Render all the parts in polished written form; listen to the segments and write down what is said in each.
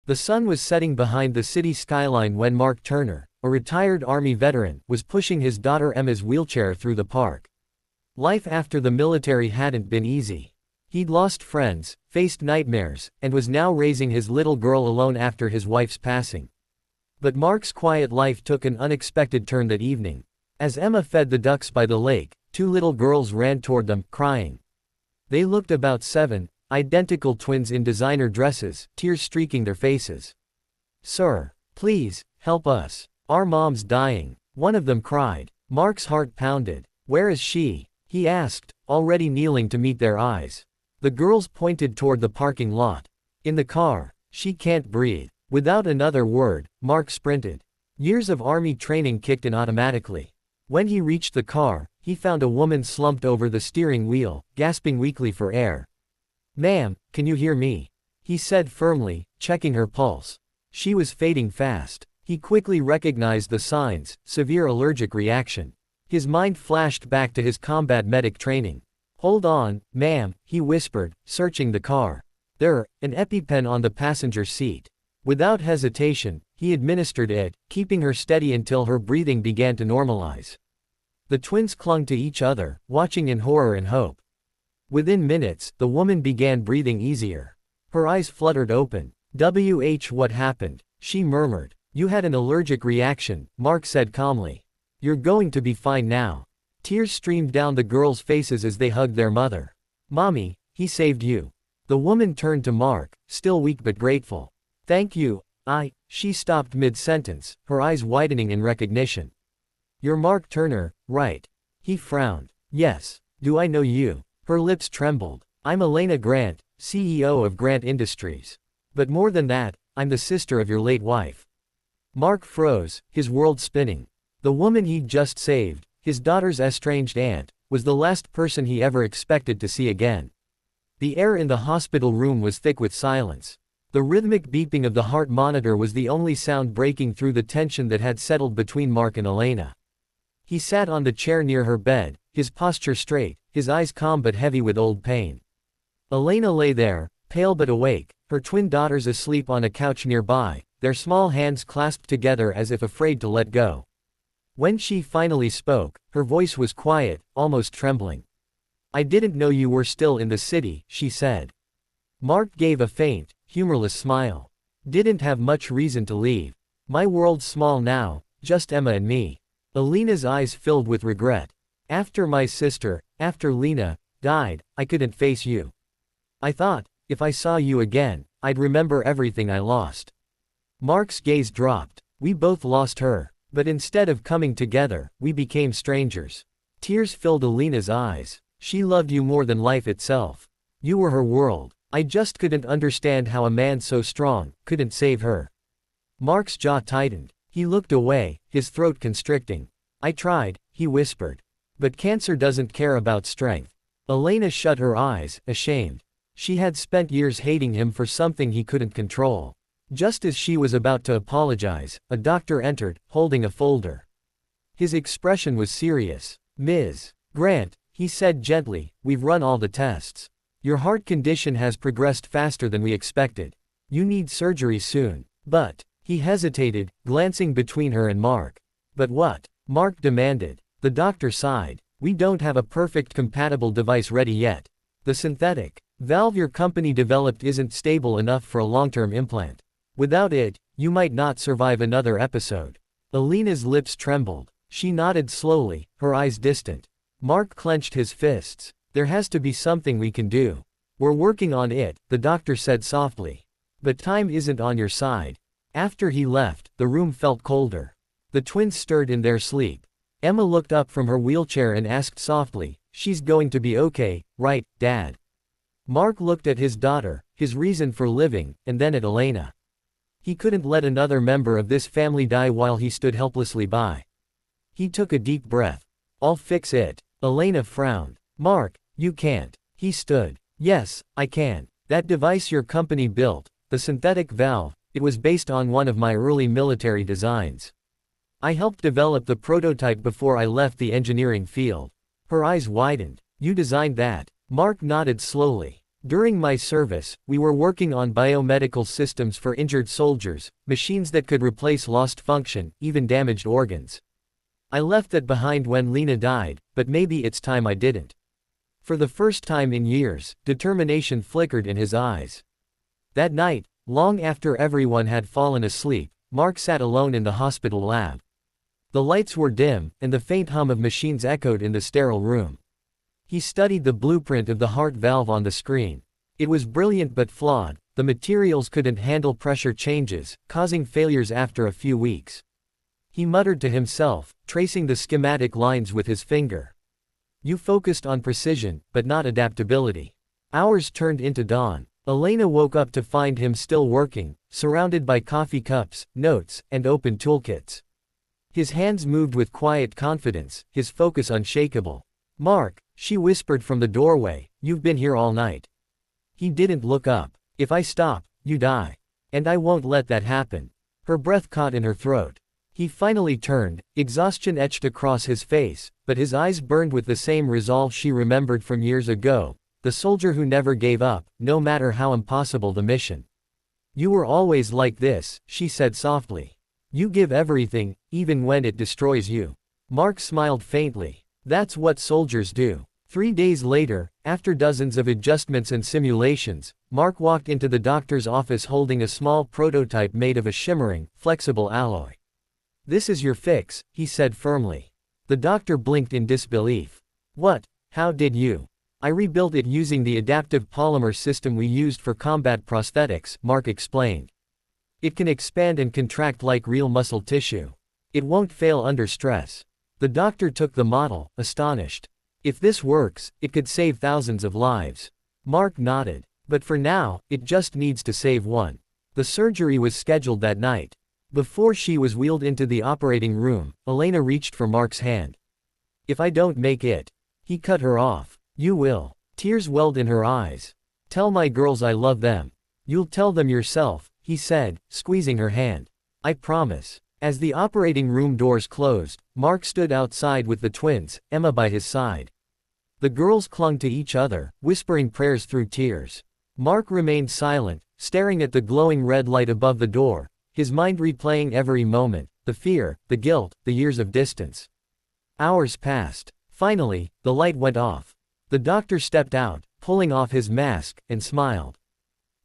The sun was setting behind the city skyline when Mark Turner, a retired Army veteran, was pushing his daughter Emma's wheelchair through the park. Life after the military hadn't been easy. He'd lost friends, faced nightmares, and was now raising his little girl alone after his wife's passing. But Mark's quiet life took an unexpected turn that evening. As Emma fed the ducks by the lake, two little girls ran toward them, crying. They looked about 7, identical twins in designer dresses, tears streaking their faces. "Sir, please, help us. Our mom's dying," one of them cried. Mark's heart pounded. "Where is she?" he asked, already kneeling to meet their eyes. The girls pointed toward the parking lot. "In the car. She can't breathe." Without another word, Mark sprinted. Years of army training kicked in automatically. When he reached the car, he found a woman slumped over the steering wheel, gasping weakly for air. "Ma'am, can you hear me?" he said firmly, checking her pulse. She was fading fast. He quickly recognized the signs: severe allergic reaction. His mind flashed back to his combat medic training. "Hold on, ma'am," he whispered, searching the car. "There, an EpiPen on the passenger seat." Without hesitation, he administered it, keeping her steady until her breathing began to normalize. The twins clung to each other, watching in horror and hope. Within minutes, the woman began breathing easier. Her eyes fluttered open. What happened?" she murmured. "You had an allergic reaction," Mark said calmly. "You're going to be fine now." Tears streamed down the girls' faces as they hugged their mother. "Mommy, he saved you." The woman turned to Mark, still weak but grateful. "Thank you, She stopped mid-sentence, her eyes widening in recognition. "You're Mark Turner, right?" He frowned. "Yes. Do I know you?" Her lips trembled. "I'm Elena Grant, CEO of Grant Industries. But more than that, I'm the sister of your late wife." Mark froze, his world spinning. The woman he'd just saved, his daughter's estranged aunt, was the last person he ever expected to see again. The air in the hospital room was thick with silence. The rhythmic beeping of the heart monitor was the only sound breaking through the tension that had settled between Mark and Elena. He sat on the chair near her bed, his posture straight, his eyes calm but heavy with old pain. Elena lay there, pale but awake, her twin daughters asleep on a couch nearby, their small hands clasped together as if afraid to let go. When she finally spoke, her voice was quiet, almost trembling. "I didn't know you were still in the city," she said. Mark gave a faint, humorless smile. "Didn't have much reason to leave. My world's small now, just Emma and me." Elena's eyes filled with regret. "After my sister, after Lena, died, I couldn't face you. I thought, if I saw you again, I'd remember everything I lost." Mark's gaze dropped. "We both lost her. But instead of coming together, we became strangers." Tears filled Elena's eyes. "She loved you more than life itself. You were her world. I just couldn't understand how a man so strong couldn't save her." Mark's jaw tightened. He looked away, his throat constricting. "I tried," he whispered. "But cancer doesn't care about strength." Elena shut her eyes, ashamed. She had spent years hating him for something he couldn't control. Just as she was about to apologize, a doctor entered, holding a folder. His expression was serious. "Ms. Grant," he said gently, "we've run all the tests. Your heart condition has progressed faster than we expected. You need surgery soon." "But," he hesitated, glancing between her and Mark. "But what?" Mark demanded. The doctor sighed. "We don't have a perfect compatible device ready yet. The synthetic valve your company developed isn't stable enough for a long-term implant. Without it, you might not survive another episode." Elena's lips trembled. She nodded slowly, her eyes distant. Mark clenched his fists. "There has to be something we can do. We're working on it," the doctor said softly. "But time isn't on your side." After he left, the room felt colder. The twins stirred in their sleep. Emma looked up from her wheelchair and asked softly, "She's going to be okay, right, Dad?" Mark looked at his daughter, his reason for living, and then at Elena. He couldn't let another member of this family die while he stood helplessly by. He took a deep breath. "I'll fix it." Elena frowned. "Mark, you can't." He stood. "Yes, I can. That device your company built, the synthetic valve, it was based on one of my early military designs. I helped develop the prototype before I left the engineering field." Her eyes widened. "You designed that?" Mark nodded slowly. During my service, we were working on biomedical systems for injured soldiers, machines that could replace lost function, even damaged organs. I left that behind when Lena died, but maybe it's time I didn't. For the first time in years, determination flickered in his eyes. That night, long after everyone had fallen asleep, Mark sat alone in the hospital lab. The lights were dim, and the faint hum of machines echoed in the sterile room. He studied the blueprint of the heart valve on the screen. It was brilliant but flawed. The materials couldn't handle pressure changes, causing failures after a few weeks. He muttered to himself, tracing the schematic lines with his finger. You focused on precision, but not adaptability. Hours turned into dawn. Elena woke up to find him still working, surrounded by coffee cups, notes, and open toolkits. His hands moved with quiet confidence, his focus unshakable. Mark, she whispered from the doorway, you've been here all night. He didn't look up. If I stop, you die. And I won't let that happen. Her breath caught in her throat. He finally turned, exhaustion etched across his face, but his eyes burned with the same resolve she remembered from years ago, the soldier who never gave up, no matter how impossible the mission. You were always like this, she said softly. You give everything, even when it destroys you. Mark smiled faintly. That's what soldiers do. 3 days later, after dozens of adjustments and simulations, Mark walked into the doctor's office holding a small prototype made of a shimmering, flexible alloy. This is your fix, he said firmly. The doctor blinked in disbelief. What? How did you? I rebuilt it using the adaptive polymer system we used for combat prosthetics, Mark explained. It can expand and contract like real muscle tissue. It won't fail under stress. The doctor took the model, astonished. If this works, it could save thousands of lives. Mark nodded. But for now, it just needs to save one. The surgery was scheduled that night. Before she was wheeled into the operating room, Elena reached for Mark's hand. If I don't make it. He cut her off. You will. Tears welled in her eyes. Tell my girls I love them. You'll tell them yourself, he said, squeezing her hand. I promise. As the operating room doors closed, Mark stood outside with the twins, Emma by his side. The girls clung to each other, whispering prayers through tears. Mark remained silent, staring at the glowing red light above the door, his mind replaying every moment, the fear, the guilt, the years of distance. Hours passed. Finally, the light went off. The doctor stepped out, pulling off his mask, and smiled.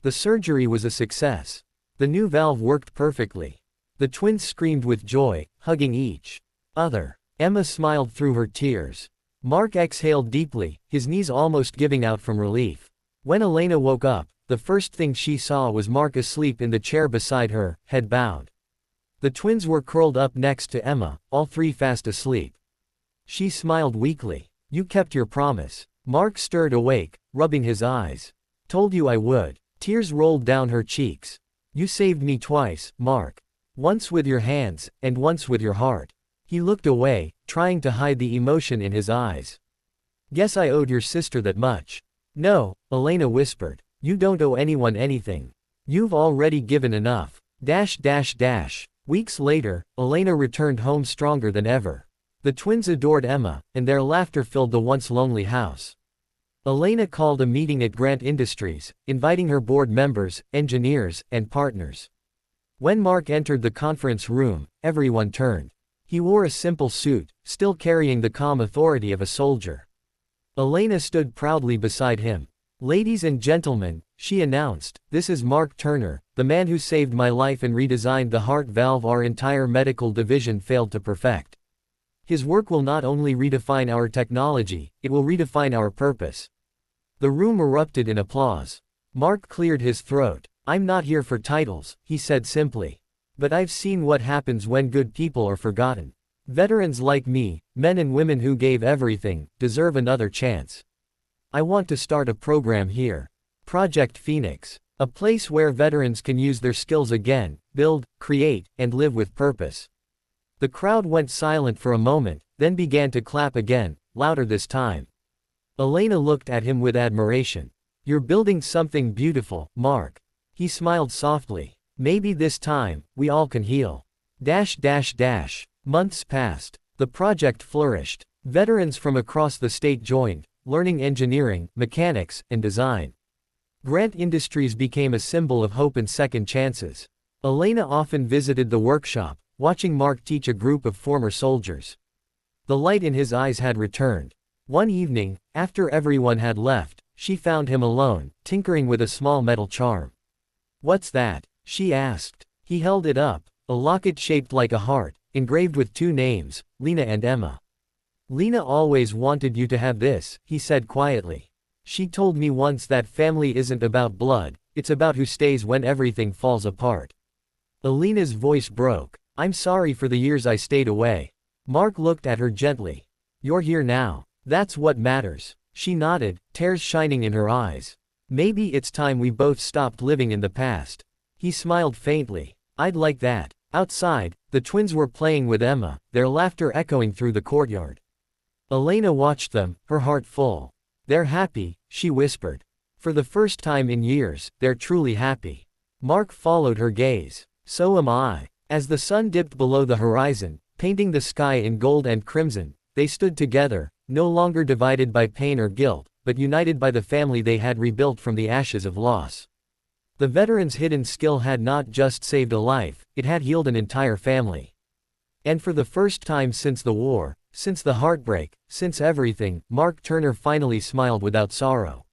The surgery was a success. The new valve worked perfectly. The twins screamed with joy, hugging each other. Emma smiled through her tears. Mark exhaled deeply, his knees almost giving out from relief. When Elena woke up, the first thing she saw was Mark asleep in the chair beside her, head bowed. The twins were curled up next to Emma, all three fast asleep. She smiled weakly. You kept your promise. Mark stirred awake, rubbing his eyes. Told you I would. Tears rolled down her cheeks. You saved me twice, Mark. Once with your hands, and once with your heart. He looked away, trying to hide the emotion in his eyes. Guess I owed your sister that much. No, Elena whispered. You don't owe anyone anything. You've already given enough. Weeks later, Elena returned home stronger than ever. The twins adored Emma, and their laughter filled the once lonely house. Elena called a meeting at Grant Industries, inviting her board members, engineers, and partners. When Mark entered the conference room, everyone turned. He wore a simple suit, still carrying the calm authority of a soldier. Elena stood proudly beside him. Ladies and gentlemen, she announced, this is Mark Turner, the man who saved my life and redesigned the heart valve our entire medical division failed to perfect. His work will not only redefine our technology, it will redefine our purpose. The room erupted in applause. Mark cleared his throat. I'm not here for titles, he said simply. But I've seen what happens when good people are forgotten. Veterans like me, men and women who gave everything, deserve another chance. I want to start a program here. Project Phoenix. A place where veterans can use their skills again, build, create, and live with purpose. The crowd went silent for a moment, then began to clap again, louder this time. Elena looked at him with admiration. You're building something beautiful, Mark. He smiled softly. Maybe this time, we all can heal. Months passed. The project flourished. Veterans from across the state joined, learning engineering, mechanics, and design. Grant Industries became a symbol of hope and second chances. Elena often visited the workshop, watching Mark teach a group of former soldiers. The light in his eyes had returned. One evening, after everyone had left, she found him alone, tinkering with a small metal charm. "What's that?" she asked. He held it up, a locket shaped like a heart, engraved with two names, Lena and Emma. "Lena always wanted you to have this," he said quietly. "She told me once that family isn't about blood, it's about who stays when everything falls apart." Elena's voice broke. "I'm sorry for the years I stayed away." Mark looked at her gently. "You're here now. That's what matters." She nodded, tears shining in her eyes. "Maybe it's time we both stopped living in the past." He smiled faintly. "I'd like that." Outside, the twins were playing with Emma, their laughter echoing through the courtyard. Elena watched them, her heart full. "They're happy," she whispered. "For the first time in years, they're truly happy." Mark followed her gaze. "So am I." As the sun dipped below the horizon, painting the sky in gold and crimson, they stood together, no longer divided by pain or guilt, but united by the family they had rebuilt from the ashes of loss. The veteran's hidden skill had not just saved a life, it had healed an entire family. And for the first time since the war, since the heartbreak, since everything, Mark Turner finally smiled without sorrow.